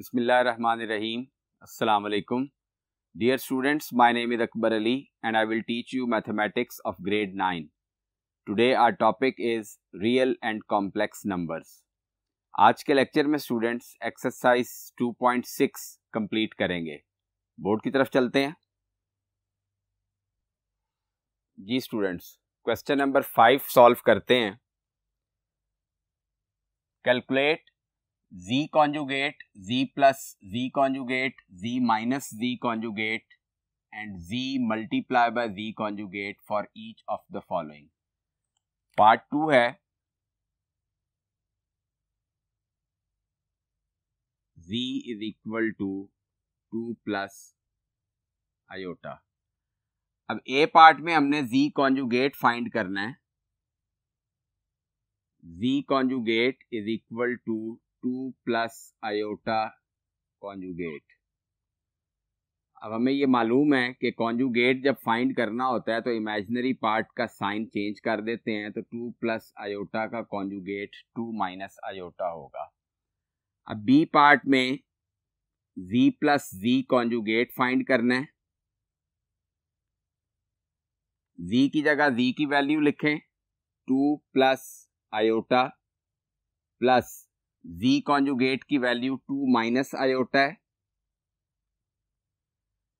Bismillahirrahmanirrahim. Assalamu alaikum. Dear students, my name is Akbar Ali and I will teach you mathematics of grade 9. Today our topic is real and complex numbers. आज के lecture में students exercise 2.6 complete करेंगे. Board की तरफ चलते हैं. जी students, question number 5 solve करते हैं. Calculate z conjugate, z plus z conjugate, z minus z conjugate and z multiply by z conjugate for each of the following. Part 2 है z is equal to 2 plus iota. अब ए part में हमने z conjugate find करना है. z conjugate is equal to 2 plus iota conjugate. अब हमें ये मालूम है कि कॉन्जुगेट जब फाइंड करना होता है तो इमेजिनरी पार्ट का साइन चेंज कर देते हैं, तो 2 प्लस आयोटा का कॉन्जुगेट 2 माइनस आयोटा होगा. अब बी पार्ट में z plus z conjugate find करना है. z की जगह z की वैल्यू लिखें 2 plus iota plus z conjugate की वैल्यू 2 माइनस आयोटा है.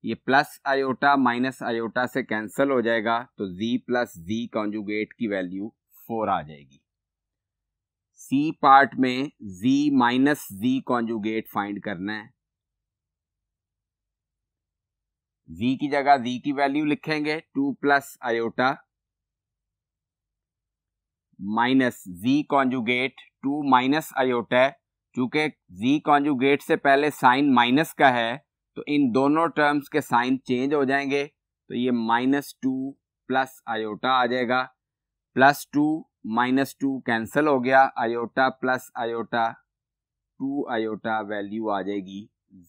ये प्लस आयोटा माइनस आयोटा से कैंसिल हो जाएगा, तो z प्लस z कॉन्जुगेट की वैल्यू 4 आ जाएगी. c पार्ट में z minus z conjugate find करना है. z की जगह z की वैल्यू लिखेंगे 2 plus iota minus z conjugate 2 minus iota है. चूंकि z कॉन्जुगेट से पहले साइन माइनस का है तो इन दोनों टर्म्स के साइन चेंज हो जाएंगे, तो ये -2 प्लस आयोटा आ जाएगा. +2 -2 कैंसिल हो गया, iota plus iota 2 iota value आ जाएगी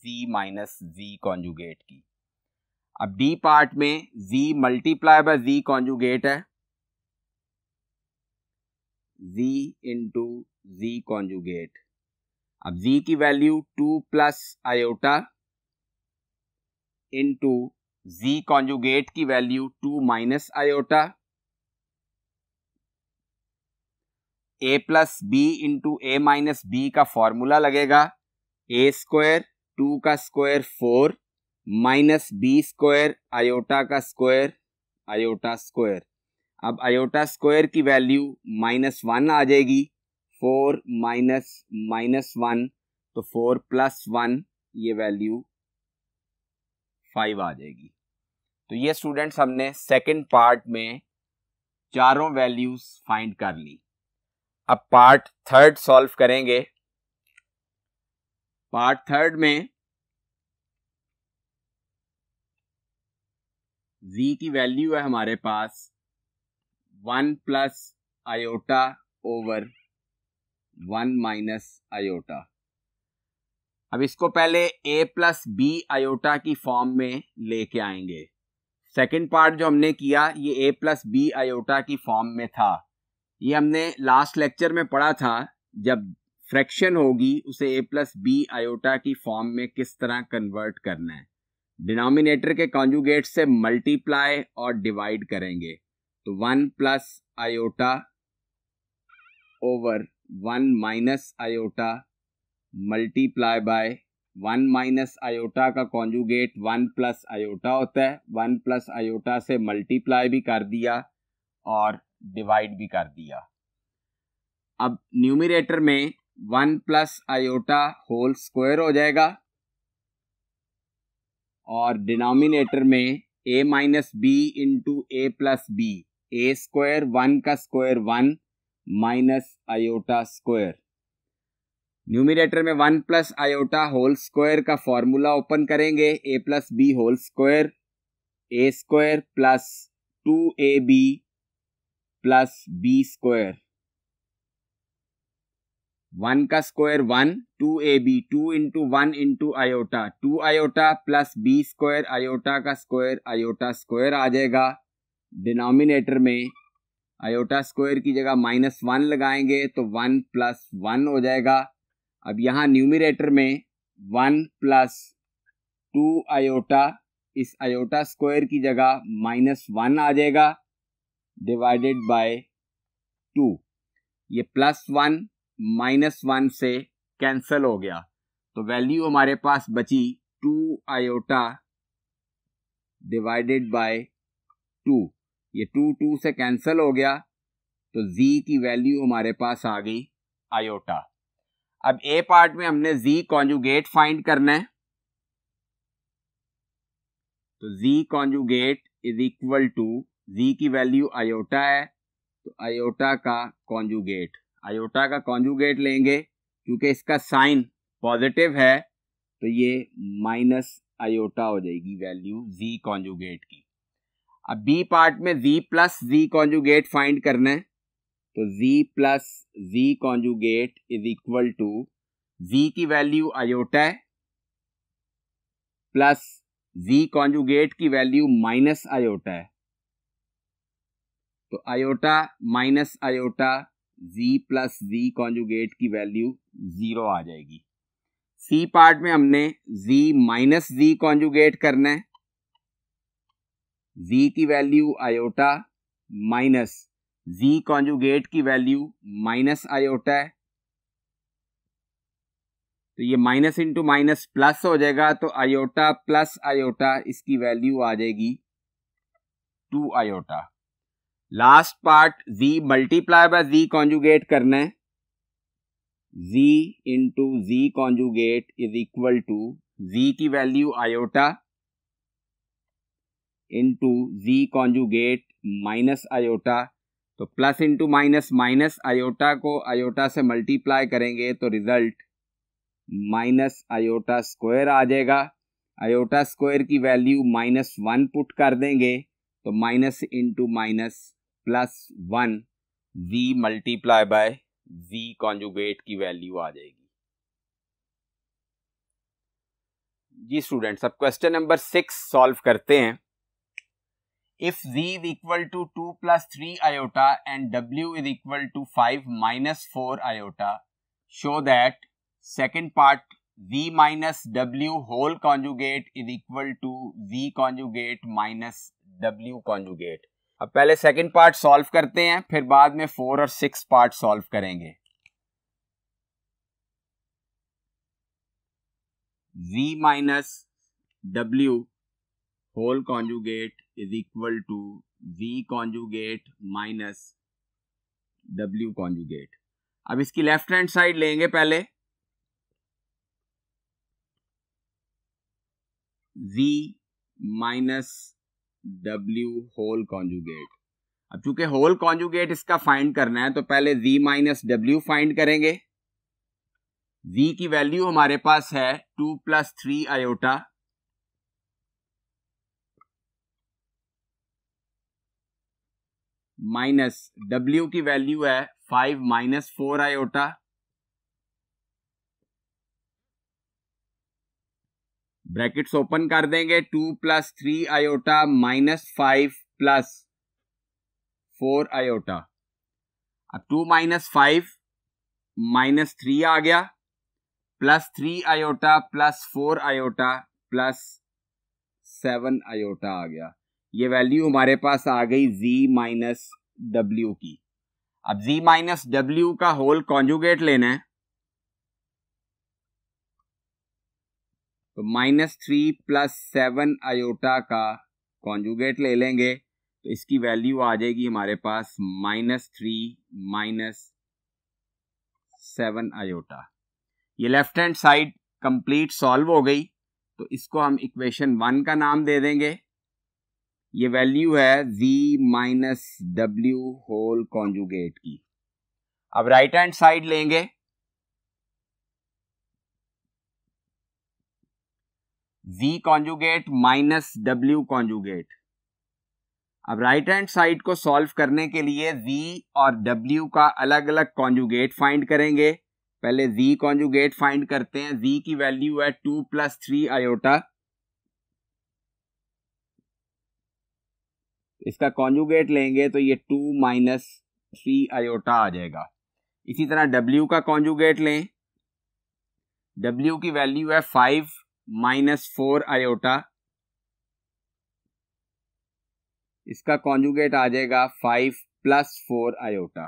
z माइनस z कॉन्जुगेट की. अब डी पार्ट में z multiply by z conjugate है, z इंटू z कॉन्जुगेट. अब z की value 2 plus iota into z conjugate की value 2 minus iota. a plus B into a minus B का formula लगेगा a square 2 का square 4 minus B square iota का square iota square. अब iota square की value -1 आ जाएगी. 4 minus -1 तो 4 plus 1 ये वैल्यू 5 आ जाएगी. तो ये स्टूडेंट्स हमने सेकंड पार्ट में चारों वैल्यूज फाइंड कर ली. अब पार्ट थर्ड सॉल्व करेंगे. पार्ट थर्ड में z की वैल्यू है हमारे पास 1 plus iota over 1 minus iota. अब इसको पहले a प्लस बी आयोटा की फॉर्म में लेके आएंगे. सेकंड पार्ट जो हमने किया ये a प्लस बी आयोटा की फॉर्म में था. ये हमने लास्ट लेक्चर में पढ़ा था, जब फ्रैक्शन होगी उसे a प्लस बी आयोटा की फॉर्म में किस तरह कन्वर्ट करना है. डिनोमिनेटर के कॉन्जुगेट से मल्टीप्लाई और डिवाइड करेंगे, तो 1 plus iota over 1 minus iota multiply bye 1 minus iota का कॉन्जुगेट 1 प्लस आयोटा होता है. 1 प्लस आयोटा से मल्टीप्लाई भी कर दिया और डिवाइड भी कर दिया. अब न्यूमरेटर में 1 प्लस आयोटा होल स्क्वायर हो जाएगा और डिनोमिनेटर में a minus B into A plus B. A square 1 का square 1 minus iota square. Numerator में 1 प्लस आयोटा होल स्क्वायर का फॉर्मूला ओपन करेंगे. a plus B whole square a square plus 2ab plus b square. 1 का square 1 2ab 2 into 1 into iota 2 iota plus b square iota का square iota square आ जाएगा. Denominator में iota square की जगह -1 लगाएंगे तो 1 प्लस 1 हो जाएगा. अब यहाँ न्यूमरेटर में 1 प्लस 2 आयोटा, इस आयोटा स्क्वायर की जगह -1 आ जाएगा डिवाइडेड बाय 2। ये +1 -1 से कैंसल हो गया, तो वैल्यू हमारे पास बची 2 आयोटा डिवाइडेड बाय 2। ये 2 से कैंसल हो गया, तो z की वैल्यू हमारे पास आ गई आयोटा। अब ए पार्ट में हमने z कॉन्जुगेट फाइंड करना है, तो z conjugate is equal to, z की वैल्यू आयोटा है तो आयोटा का कॉन्जुगेट, आयोटा का कॉन्जुगेट लेंगे, क्योंकि इसका साइन पॉजिटिव है तो ये माइनस आयोटा हो जाएगी वैल्यू z कॉन्जुगेट की। अब बी पार्ट में z plus z conjugate find करना है, तो z plus z conjugate is equal to, z की वैल्यू आयोटा है प्लस z कॉन्जुगेट की वैल्यू माइनस आयोटा है, तो iota minus iota z plus z conjugate की वैल्यू 0 आ जाएगी। सी पार्ट में हमने z माइनस z कॉन्जुगेट करना है, z की value iota minus z conjugate की वैल्यू माइनस आयोटा है, तो ये माइनस इंटू माइनस प्लस हो जाएगा, तो आयोटा प्लस आयोटा इसकी वैल्यू आ जाएगी 2 iota. Last part z multiply by z conjugate करना है, z into z conjugate is equal to, z की value iota into z conjugate minus iota, तो plus into minus minus, iota को iota से multiply करेंगे तो रिजल्ट माइनस आयोटा स्क्वायर आ जाएगा। आयोटा स्क्वायर की वैल्यू -1 पुट कर देंगे तो minus into minus +1 z multiply by z conjugate की वैल्यू आ जाएगी। जी स्टूडेंट्स, अब क्वेश्चन नंबर 6 सॉल्व करते हैं। If z is equal to 2 plus 3 iota and w is equal to 5 minus 4 iota, show that second part z minus w whole conjugate is equal to z conjugate minus w conjugate। अब पहले second part solve करते हैं, फिर बाद में 4 और 6 part solve करेंगे। z minus w whole conjugate is equal to z conjugate minus w conjugate। अब इसकी लेफ्ट हैंड साइड लेंगे पहले, z minus w whole conjugate. अब चूंकि होल कॉन्जुगेट इसका फाइंड करना है तो पहले z माइनस w फाइंड करेंगे। z की वैल्यू हमारे पास है 2 प्लस 3 आयोटा माइनस w की वैल्यू है 5 माइनस 4 आयोटा, ब्रैकेट्स ओपन कर देंगे, 2 plus 3 iota minus 5 plus 4 iota. अब 2 माइनस 5 माइनस 3 आ गया, plus 3 iota plus 4 iota plus 7 iota आ गया। ये वैल्यू हमारे पास आ गई z माइनस w की। अब z माइनस w का होल कॉन्जुगेट लेना है, तो -3 प्लस 7 आयोटा का कॉन्जुगेट ले लेंगे, तो इसकी वैल्यू आ जाएगी हमारे पास -3 माइनस 7 आयोटा। ये left hand side complete solve हो गई, तो इसको हम इक्वेशन 1 का नाम दे देंगे। ये वैल्यू है z minus w whole conjugate की। अब राइट हैंड साइड लेंगे, z conjugate minus w conjugate. अब राइट हैंड साइड को सॉल्व करने के लिए z और w का अलग अलग कॉन्जुगेट फाइंड करेंगे। पहले z कॉन्जुगेट फाइंड करते हैं, z की वैल्यू है 2 प्लस 3 आयोटा, इसका कॉन्जुगेट लेंगे तो ये 2 माइनस 3 आयोटा आ जाएगा। इसी तरह w का कॉन्जुगेट लें, W की वैल्यू है 5 माइनस 4 आयोटा, इसका कॉन्जुगेट आ जाएगा 5 प्लस 4 आयोटा।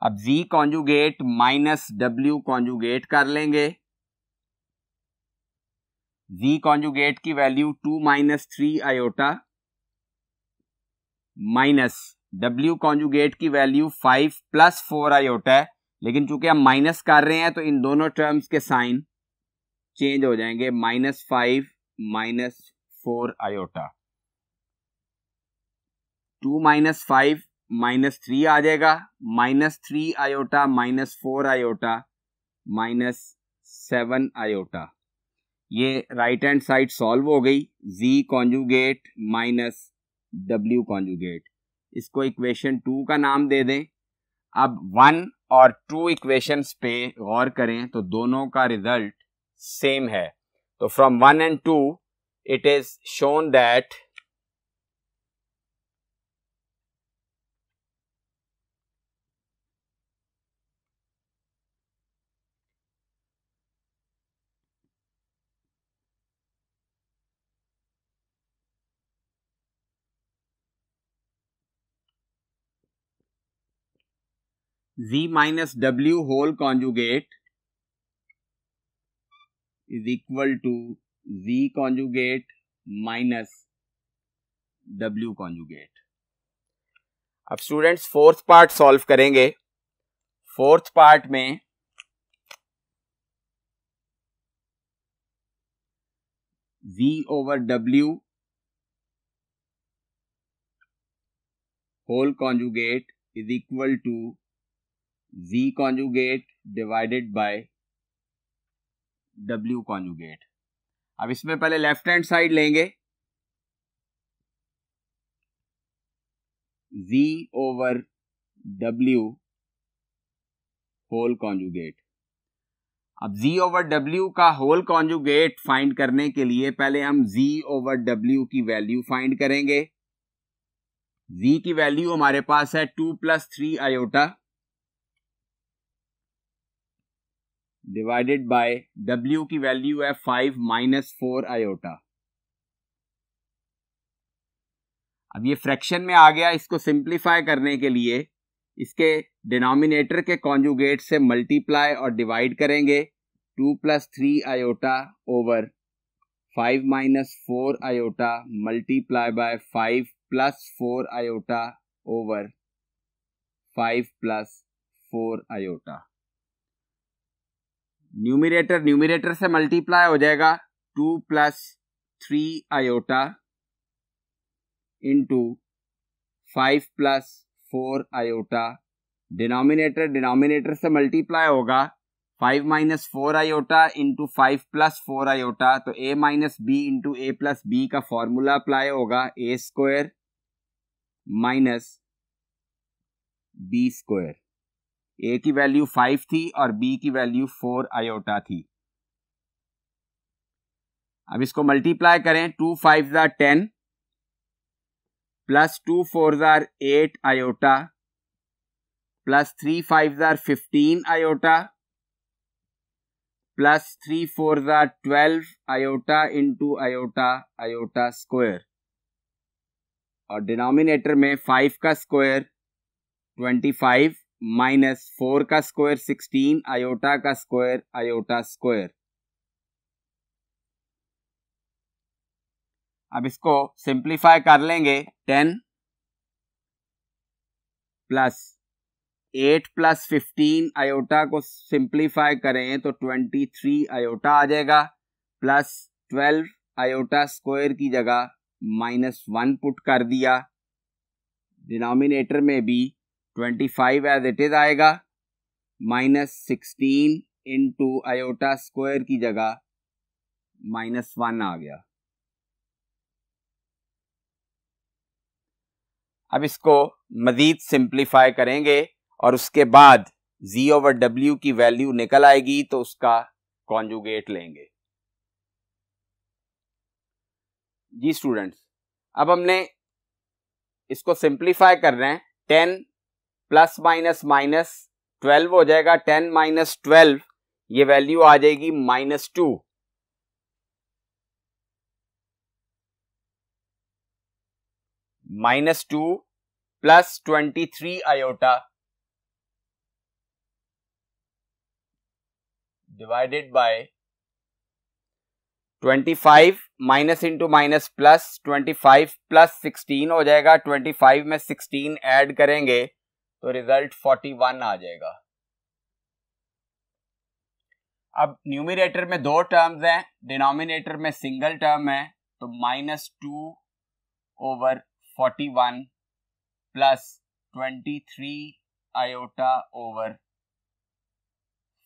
अब Z conjugate minus W conjugate कर लेंगे। Z कॉन्जुगेट की value 2 minus 3 iota minus W conjugate की वैल्यू 5 प्लस 4 आयोटा है, लेकिन चूंकि हम माइनस कर रहे हैं तो इन दोनों टर्म्स के साइन चेंज हो जाएंगे, minus 5 minus 4 iota. 2 minus 5 minus 3 आ जाएगा, minus 3 iota minus 4 iota minus 7 iota. ये राइट हैंड साइड सॉल्व हो गई। Z conjugate minus W conjugate, इसको इक्वेशन 2 का नाम दे दें। अब 1 और 2 इक्वेशंस पे गौर करें तो दोनों का रिजल्ट सेम है। तो from 1 and 2 it is shown that Z minus W whole conjugate is equal to Z conjugate minus W conjugate। अब स्टूडेंट्स फोर्थ पार्ट सॉल्व करेंगे। फोर्थ पार्ट में Z over W whole conjugate is equal to Z conjugate divided by W conjugate। अब इसमें पहले left hand side लेंगे, Z over W whole conjugate. अब Z over W का whole conjugate find करने के लिए पहले हम Z ओवर W की वैल्यू फाइंड करेंगे। Z की वैल्यू हमारे पास है 2 plus 3 iota divided by W की वैल्यू है 5 माइनस 4 आयोटा। अब ये फ्रैक्शन में आ गया, इसको सिंप्लीफाई करने के लिए इसके डिनोमिनेटर के कॉन्जुगेट से मल्टीप्लाई और डिवाइड करेंगे। 2 plus 3 iota over 5 minus 4 iota multiply by 5 plus 4 iota over 5 plus 4 iota. Numerator से मल्टीप्लाई हो जाएगा 2 plus 3 iota into 5 plus 4 iota. Denominator से मल्टीप्लाई होगा 5 minus 4 iota into 5 plus 4 iota, तो a minus B into A plus B का formula apply होगा, A square minus B square. A की value 5 थी और बी की वैल्यू 4 आयोटा थी। अब इसको मल्टीप्लाई करें, 2 5 ज़ा 10 प्लस 2 4 ज़ा 8 आयोटा प्लस 3 5 ज़ा 15 आयोटा प्लस 3 4 ज़ा 12 iota into iota iota square, और डिनोमिनेटर में 5 का स्क्वायर 25 माइनस 4 का स्क्वायर 16 आयोटा का स्क्वायर आयोटा स्क्वायर। अब इसको सिंप्लीफाई कर लेंगे, 10 प्लस 8 प्लस 15 आयोटा को सिंप्लीफाई करें तो 23 आयोटा आ जाएगा, प्लस 12 आयोटा स्क्वायर की जगह -1 पुट कर दिया। डिनोमिनेटर में भी 25 एज इट इज आएगा, -16 इंटू आयोटा स्क्वायर की जगह -1 आ गया। अब इसको मजीद सिंप्लीफाई करेंगे और उसके बाद Z ओवर W की वैल्यू निकल आएगी तो उसका कॉन्जुगेट लेंगे। जी स्टूडेंट्स, अब हमने इसको सिंप्लीफाई कर रहे हैं, 10 प्लस माइनस माइनस 12 हो जाएगा, 10 माइनस 12 ये वैल्यू आ जाएगी -2, -2 plus 23 iota divided bye 25 minus into minus plus 25 plus 16 हो जाएगा। 25 में 16 ऐड करेंगे तो रिजल्ट 41 आ जाएगा। अब न्यूमरेटर में दो टर्म्स हैं, डिनोमिनेटर में सिंगल टर्म है, तो -2 ओवर 41 प्लस 23 आयोटा ओवर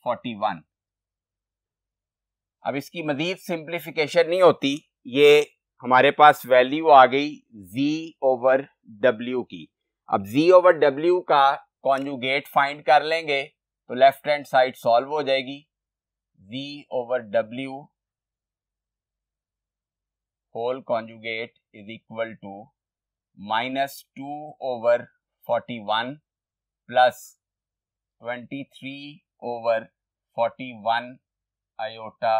41। अब इसकी मजीद सिंप्लीफिकेशन नहीं होती, ये हमारे पास वैल्यू आ गई z ओवर w की। अब z ओवर w का कॉन्जुगेट फाइंड कर लेंगे तो लेफ्ट हैंड साइड सॉल्व हो जाएगी। z over w whole conjugate is equal to -2 over 41 plus 23 over 41 iota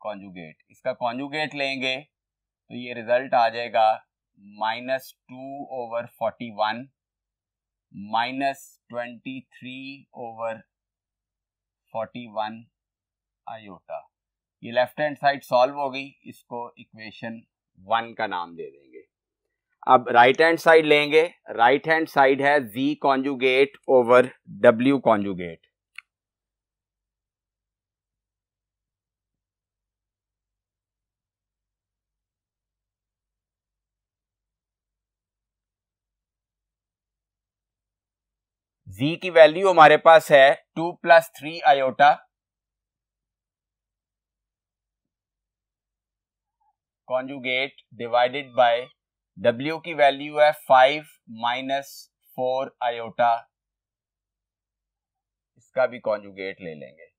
conjugate. इसका कॉन्जुगेट लेंगे तो ये रिजल्ट आ जाएगा -2 ओवर 41 -23 ओवर 41 आयोटा। ये लेफ्ट हैंड साइड सॉल्व हो गई, इसको इक्वेशन 1 का नाम दे देंगे। अब राइट हैंड साइड लेंगे, राइट हैंड साइड है z conjugate over w conjugate. z की वैल्यू हमारे पास है 2 plus 3 iota conjugate divided by w की वैल्यू है 5 माइनस 4 आयोटा, इसका भी कॉन्जुगेट ले लेंगे।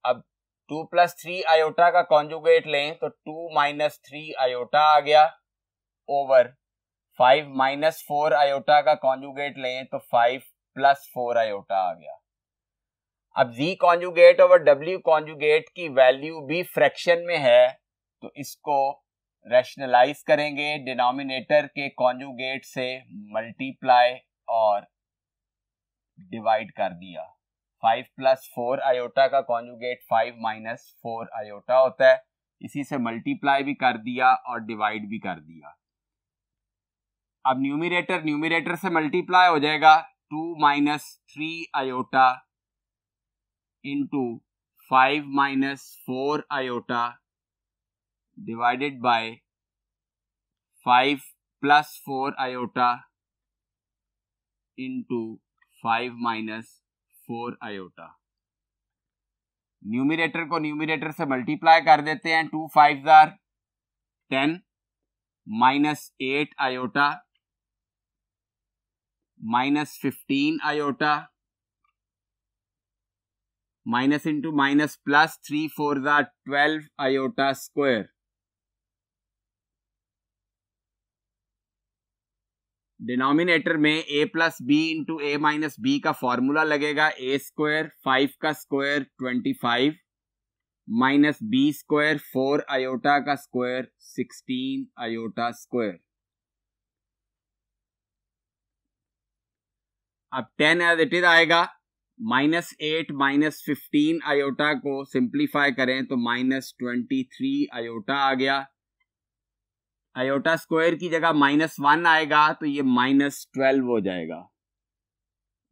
अब 2 प्लस 3 आयोटा का कॉन्जुगेट लें तो 2 माइनस 3 आयोटा आ गया ओवर 5 माइनस 4 आयोटा का कॉन्जुगेट लें तो 5 प्लस 4 आयोटा आ गया। अब z conjugate over w conjugate की वैल्यू भी फ्रैक्शन में है तो इसको रैशनलाइज करेंगे, डिनोमिनेटर के कॉन्जुगेट से मल्टीप्लाई और डिवाइड कर दिया। 5 प्लस 4 आयोटा का कॉन्जुगेट 5 माइनस 4 आयोटा होता है, इसी से मल्टीप्लाई भी कर दिया और डिवाइड भी कर दिया। अब न्यूमरेटर से मल्टीप्लाई हो जाएगा 2 minus 3 iota into 5 minus 4 iota divided by 5 plus 4 iota into 5 minus 4 iota. Numerator को न्यूमरेटर से मल्टीप्लाई कर देते हैं। 2 5 are 10 minus 8 iota minus 15 iota minus into minus plus 3 4 are 12 iota square. Denominator में a plus B into A minus B का formula लगेगा। a square 5 का square 25 minus B square 4 iota का स्क्वायर 16 आयोटा स्क्वायर। अब 10 as it is आएगा। -8 minus 15 iota को simplify करें तो -23 आयोटा आ गया। आयोटा स्क्वायर की जगह -1 आएगा तो ये -12 हो जाएगा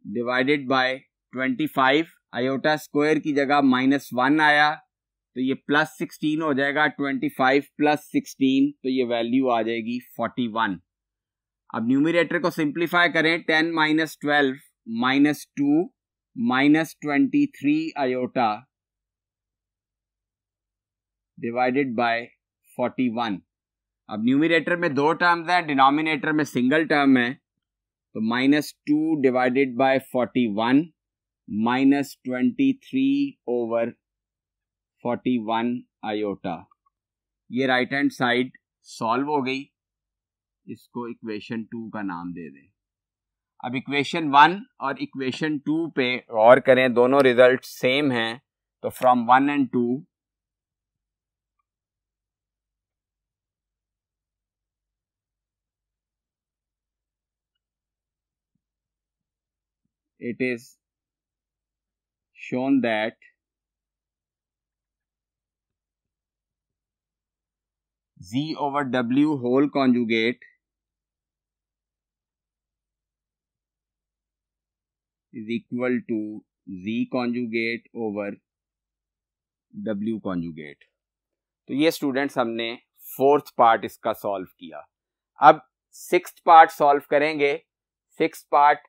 डिवाइडेड बाय 25। आयोटा स्क्वायर की जगह -1 आया तो ये +16 हो जाएगा। 25 प्लस 16 तो ये वैल्यू आ जाएगी 41। अब न्यूमरेटर को सिंप्लीफाई करें। 10 minus 12 minus 2 minus 23 iota divided bye 41। अब न्यूमरेटर में दो टर्म्स हैं, डिनोमिनेटर में सिंगल टर्म है, तो -2 डिवाइडेड बाय 41 -23 ओवर 41 आयोटा। ये राइट हैंड साइड सॉल्व हो गई, इसको इक्वेशन 2 का नाम दे दें। अब इक्वेशन 1 और इक्वेशन 2 पे गौर करें, दोनों रिजल्ट सेम हैं, तो from 1 and 2 it is shown that Z over W whole conjugate is equal to Z conjugate over W conjugate। तो ये स्टूडेंट्स हमने 4th पार्ट इसका सॉल्व किया। अब 6th पार्ट सॉल्व करेंगे। 6th पार्ट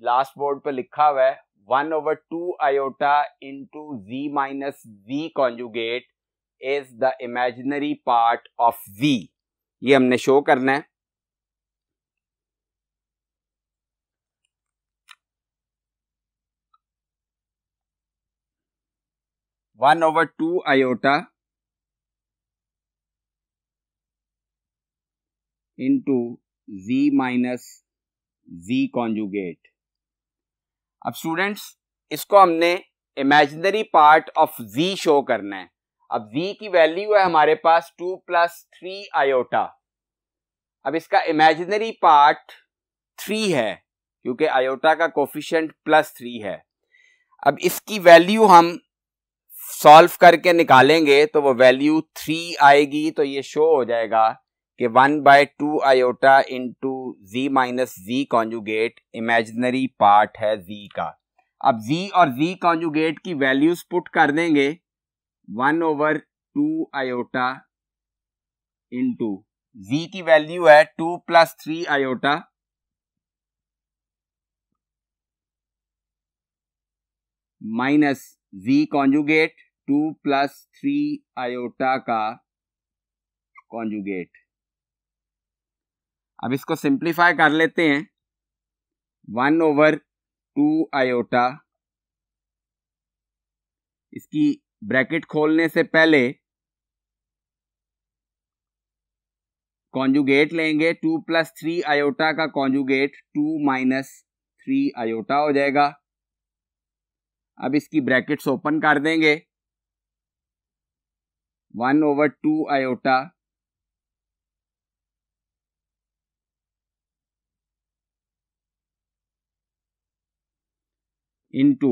लास्ट बोर्ड पे लिखा हुआ है 1/2 iota into Z minus Z conjugate is the imaginary part of Z। ये हमने शो करना है। One over two iota into Z minus Z conjugate। अब स्टूडेंट्स इसको हमने imaginary part of Z show करना है। अब Z की वैल्यू है हमारे पास 2 + 3 iota। अब इसका इमेजिनरी पार्ट 3 है क्योंकि आयोटा का कोफिशिएंट +3 है। अब इसकी वैल्यू हम सॉल्व करके निकालेंगे तो वो वैल्यू 3 आएगी। तो ये शो हो जाएगा कि 1/2 iota into Z minus Z conjugate imaginary part है Z का। अब Z और Z कॉन्जुगेट की वैल्यूज पुट कर देंगे 1/2 iota into Z की वैल्यू है 2 + 3 iota minus Z conjugate 2 + 3 iota का कॉन्जुगेट। अब इसको सिंप्लीफाई कर लेते हैं। 1/2 iota, इसकी ब्रैकेट खोलने से पहले कॉन्जुगेट लेंगे। 2 + 3 iota का कॉन्जुगेट 2 - 3 iota हो जाएगा। अब इसकी ब्रैकेट्स ओपन कर देंगे। 1/2 iota into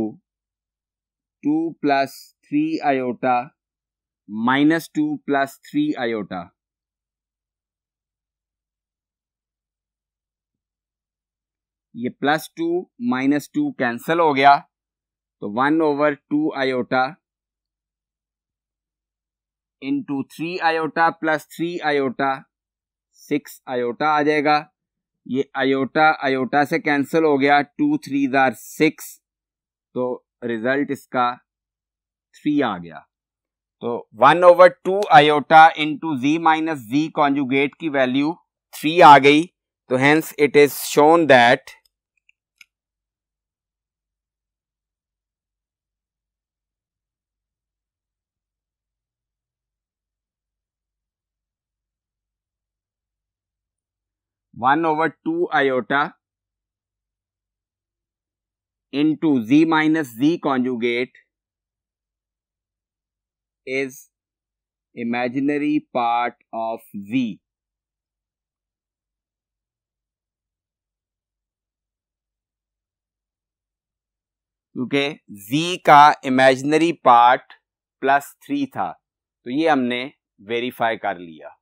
2 + 3 iota minus 2 + 3 iota। ये +2 - 2 कैंसल हो गया तो 1/2 iota into 3 iota + 3 iota 6 iota आ जाएगा। ये आयोटा आयोटा से कैंसिल हो गया, 2 × 3 = 6, तो रिजल्ट इसका 3 आ गया। तो 1/2 iota into Z minus Z conjugate की वैल्यू 3 आ गई। तो hence it is shown that (1/2 iota into Z minus Z conjugate is imaginary part of Z। क्योंकि Z का इमेजिनरी पार्ट +3 था, तो ये हमने वेरीफाई कर लिया।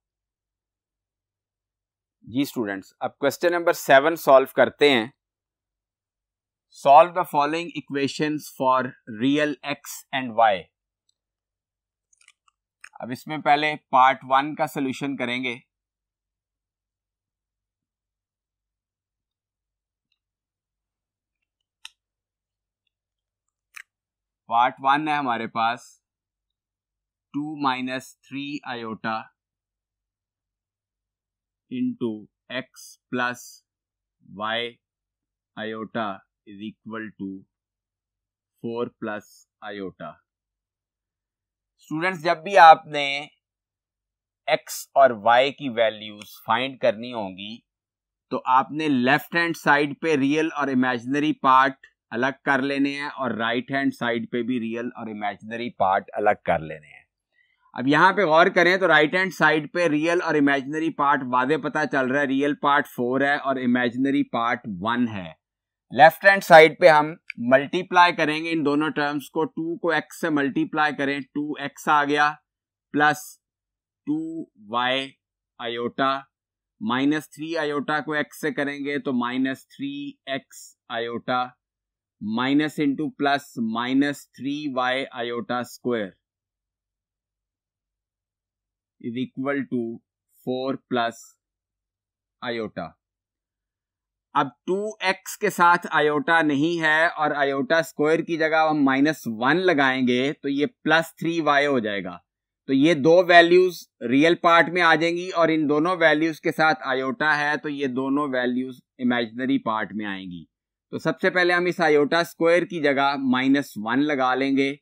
जी स्टूडेंट्स, अब क्वेश्चन नंबर 7 सॉल्व करते हैं। Solve the following equations for real x and y। अब इसमें पहले पार्ट 1 का सोल्यूशन करेंगे। पार्ट 1 है हमारे पास 2 - 3 iota into x plus y iota is equal to 4 plus iota। Students, जब भी आपने x और y की वैल्यूज फाइंड करनी होंगी तो आपने लेफ्ट हैंड साइड पे रियल और इमेजिनरी पार्ट अलग कर लेने हैं और राइट हैंड साइड पे भी रियल और इमेजिनरी पार्ट अलग कर लेने हैं। अब यहाँ पे गौर करें तो राइट हैंड साइड पे रियल और इमेजिनरी पार्ट वादे पता चल रहा है, रियल पार्ट 4 है और इमेजिनरी पार्ट 1 है। लेफ्ट हैंड साइड पे हम मल्टीप्लाई करेंगे इन दोनों टर्म्स को, 2 को x से मल्टीप्लाई करें, 2x आ गया plus 2y iota, minus 3 iota को x से करेंगे तो minus 3x iota, minus into plus minus 3y iota square is equal to 4 plus iota. अब 2x के साथ आयोटा नहीं है और आयोटा स्क्वायर की जगह हम -1 लगाएंगे तो ये प्लस 3y हो जाएगा। तो ये दो वैल्यूज रियल पार्ट में आ जाएंगी और इन दोनों वैल्यूज के साथ आयोटा है तो ये दोनों वैल्यूज इमेजिनरी पार्ट में आएंगी। तो सबसे पहले हम इस आयोटा स्क्वायर की जगह -1 लगा लेंगे,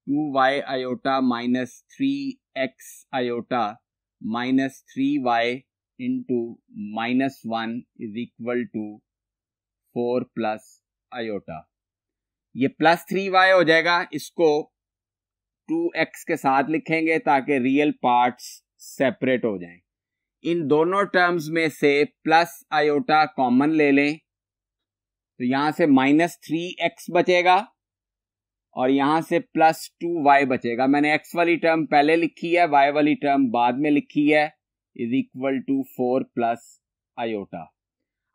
2y iota minus 3x iota minus 3y into -1 is equal to 4 plus iota. ये प्लस 3y हो जाएगा, इसको 2x के साथ लिखेंगे ताकि रियल पार्ट्स सेपरेट हो जाएं। इन दोनों टर्म्स में से प्लस आयोटा कॉमन ले लें तो यहां से -3x बचेगा और यहां से प्लस 2y बचेगा। मैंने x वाली टर्म पहले लिखी है, y वाली टर्म बाद में लिखी है, is equal to 4 plus iota.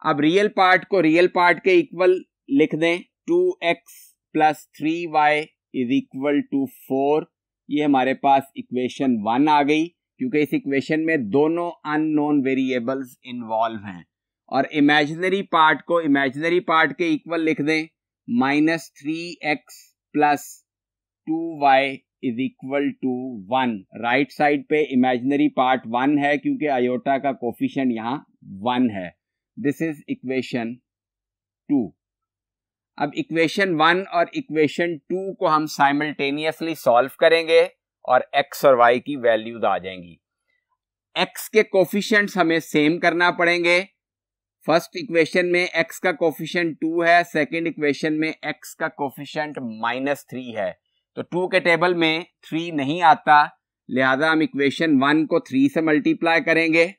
अब रियल पार्ट को रियल पार्ट के इक्वल लिख दें, 2x plus 3y is equal to 4। ये हमारे पास इक्वेशन 1 आ गई क्योंकि इस इक्वेशन में दोनों अननोन वेरिएबल्स इन्वॉल्व हैं। और इमेजिनरी पार्ट को इमेजिनरी पार्ट के इक्वल लिख दें, -3x plus 2y is equal to 1। Right side पे इमेजिनरी पार्ट 1 है क्योंकि आयोटा का कोफिशिएंट यहां 1 है। This is equation 2। अब इक्वेशन 1 और इक्वेशन 2 को हम साइमल्टेनियसली सॉल्व करेंगे और x और y की वैल्यूज आ जाएंगी। x के कोफिशिएंट्स हमें सेम करना पड़ेंगे। फर्स्ट इक्वेशन में x का कोफिशिएंट 2 है, सेकंड इक्वेशन में x का कोफिशिएंट -3 है। तो 2 के टेबल में 3 नहीं आता, लिहाजा हम इक्वेशन 1 को 3 से मल्टीप्लाई करेंगे।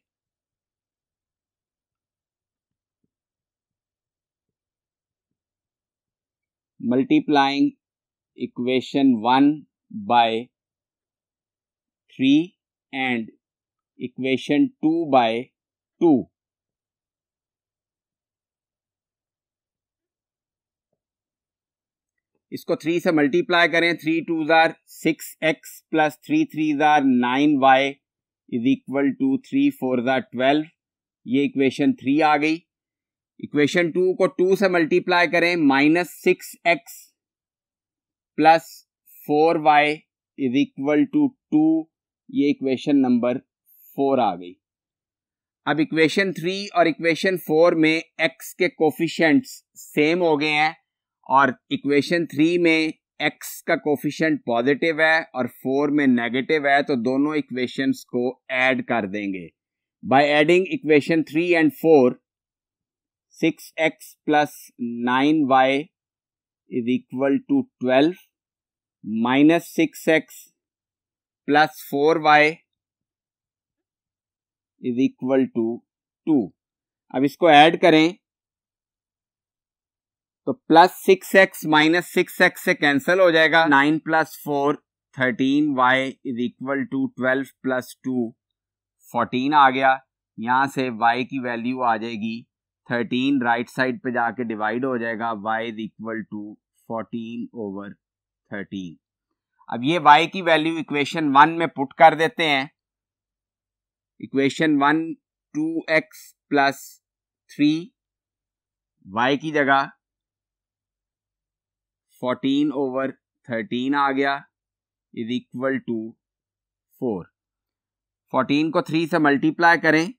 Multiplying equation 1 by 3 and equation 2 by 2। इसको 3 से मल्टीप्लाई करें, 3 2s are 6x plus 3 3s are 9y is equal to 3 4s are 12। ये इक्वेशन 3 आ गई। इक्वेशन 2 को 2 से मल्टीप्लाई करें, -6x plus 4y is equal to 2। ये इक्वेशन नंबर 4 आ गई। अब इक्वेशन 3 और इक्वेशन 4 में x के कोफिशिएंट्स सेम हो गए हैं और इक्वेशन 3 में x का कोफिशिएंट पॉजिटिव है और 4 में नेगेटिव है, तो दोनों इक्वेशंस को ऐड कर देंगे। By adding equation 3 and 4, 6x plus 9y is equal to 12 minus 6x plus 4y is equal to 2। अब इसको ऐड करें तो प्लस 6x माइनस 6x से कैंसिल हो जाएगा, 9 plus 4 13y is equal to 12 plus 2 14 आ गया। यहां से y की वैल्यू आ जाएगी 13, राइट साइड पे जाके डिवाइड हो जाएगा, y इज इक्वल टू 14/13। अब ये y की वैल्यू इक्वेशन 1 में पुट कर देते हैं। इक्वेशन 1 2x प्लस 3, y की जगह 14/13 आ गया इज इक्वल टू 4। 14 को 3 से मल्टीप्लाई करें,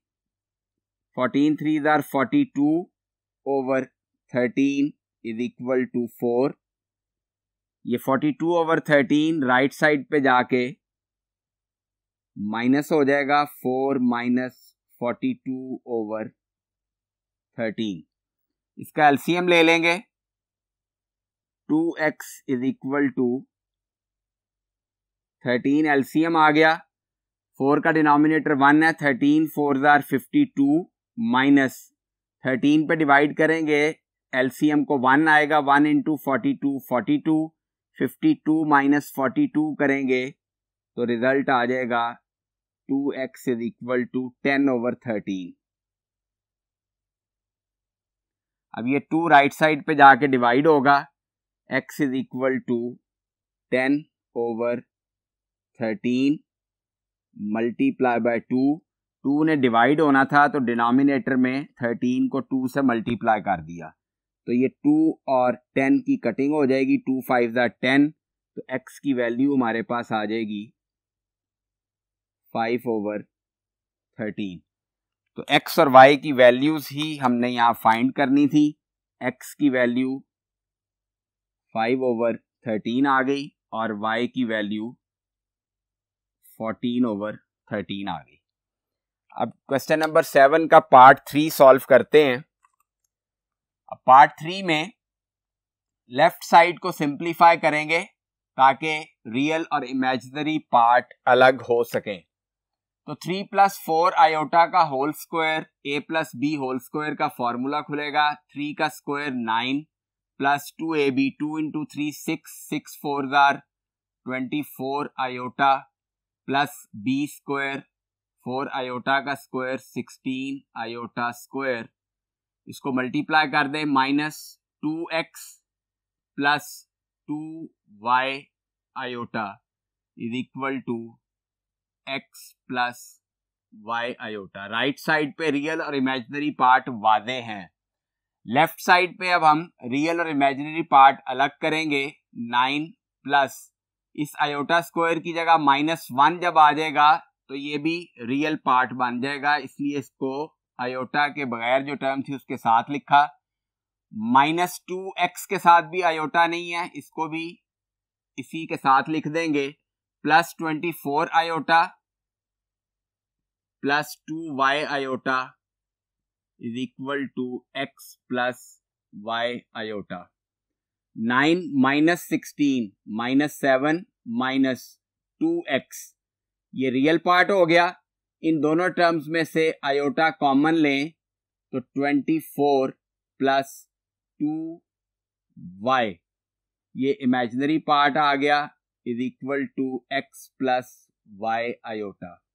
14 3s are 42/13 is equal to 4। ये 42/13 राइट साइड पे जाके माइनस हो जाएगा, 4 माइनस 42/13 13। इसका एलसीएम ले लेंगे, 2x is equal to 13, LCM आ गया, 4 का डिनोमिनेटर 1 है, 13 4 जार 52 माइनस 13 पे डिवाइड करेंगे, एलसीएम को 1 आएगा, 1 इंटू 42 42, 52 माइनस 42 करेंगे तो रिजल्ट आ जाएगा 2x इज इक्वल टू 10/13। अब ये 2 राइट साइड पे जाके डिवाइड होगा, x is equal to 10/13 multiply by 2 ने डिवाइड होना था तो डिनोमिनेटर में 13 को 2 से मल्टीप्लाई कर दिया, तो ये 2 और 10 की कटिंग हो जाएगी, 2 5 ज़ा 10, तो x की वैल्यू हमारे पास आ जाएगी 5/13। तो x और y की वैल्यूज ही हमने यहाँ फाइंड करनी थी। x की वैल्यू 5/13 आ गई और y की वैल्यू 14/13 आ गई। अब क्वेश्चन नंबर 7 का पार्ट 3 सॉल्व करते हैं। अब पार्ट 3 में लेफ्ट साइड को सिंप्लीफाई करेंगे ताकि रियल और इमेजिनरी पार्ट अलग हो सके। तो 3 + 4 आयोटा का whole square a + b whole square का फॉर्मूला खुलेगा, 3 का स्क्वायर 9 + 2ab 2 × 3 6 6 4 जार 24 iota plus b square 4 iota का स्क्वायर 16 आयोटा स्क्वायर, इसको मल्टीप्लाई कर दें, -2x + 2y iota is equal to x + y iota. Right side पे रियल और इमेजिनरी पार्ट वादे हैं। लेफ्ट साइड पे अब हम रियल और इमेजिनरी पार्ट अलग करेंगे। 9 प्लस इस आयोटा स्क्वायर की जगह -1 जब आ जाएगा तो ये भी रियल पार्ट बन जाएगा, इसलिए इसको आयोटा के बगैर जो टर्म थी उसके साथ लिखा। -2x के साथ भी आयोटा नहीं है, इसको भी इसी के साथ लिख देंगे, plus 24 iota plus 2y iota is equal to x + y iota. 9 - 16 -7 -2x ये रियल पार्ट हो गया। इन दोनों टर्म्स में से आयोटा कॉमन लें तो 24 + 2y ये इमेजिनरी पार्ट आ गया, is equal to x + y iota.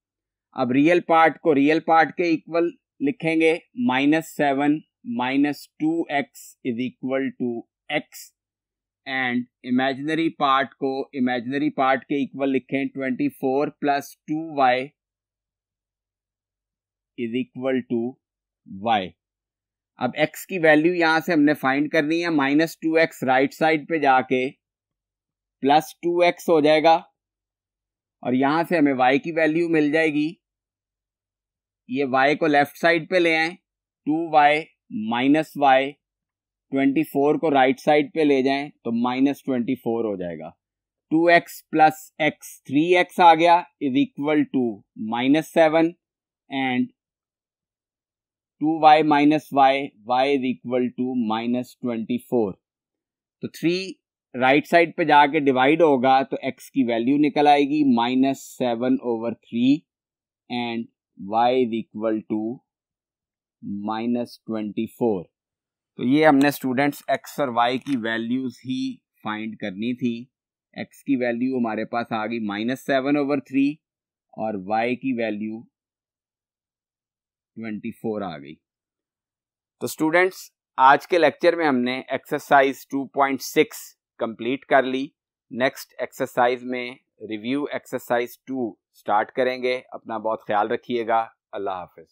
अब रियल पार्ट को रियल पार्ट के इक्वल लिखेंगे, -7 -2x is equal to x, and imaginary part को इमेजिनरी पार्ट के इक्वल लिखें, 24 + 2y is equal to y। अब x की वैल्यू यहां से हमने फाइंड करनी है, -2x राइट साइड पे जाके +2x हो जाएगा और यहां से हमें y की वैल्यू मिल जाएगी। ये y को लेफ्ट साइड पे ले आए, 2y - y, 24 को राइट साइड पे ले जाएं तो -24 हो जाएगा। 2x + x 3x आ गया, is equal to -7, and 2y - y is equal to -24। तो 3 राइट साइड पे जाके डिवाइड होगा तो x की वैल्यू निकल आएगी -7/3, and y is equal to -24। तो ये हमने स्टूडेंट्स x और y की वैल्यूज ही फाइंड करनी थी। x की वैल्यू हमारे पास आ गई -7/3 और y की वैल्यू 24 आ गई। तो स्टूडेंट्स आज के लेक्चर में हमने एक्सरसाइज 2.6 कंप्लीट कर ली। नेक्स्ट एक्सरसाइज में रिव्यू एक्सरसाइज 2 स्टार्ट करेंगे। अपना बहुत ख्याल रखिएगा। अल्लाह हाफिज।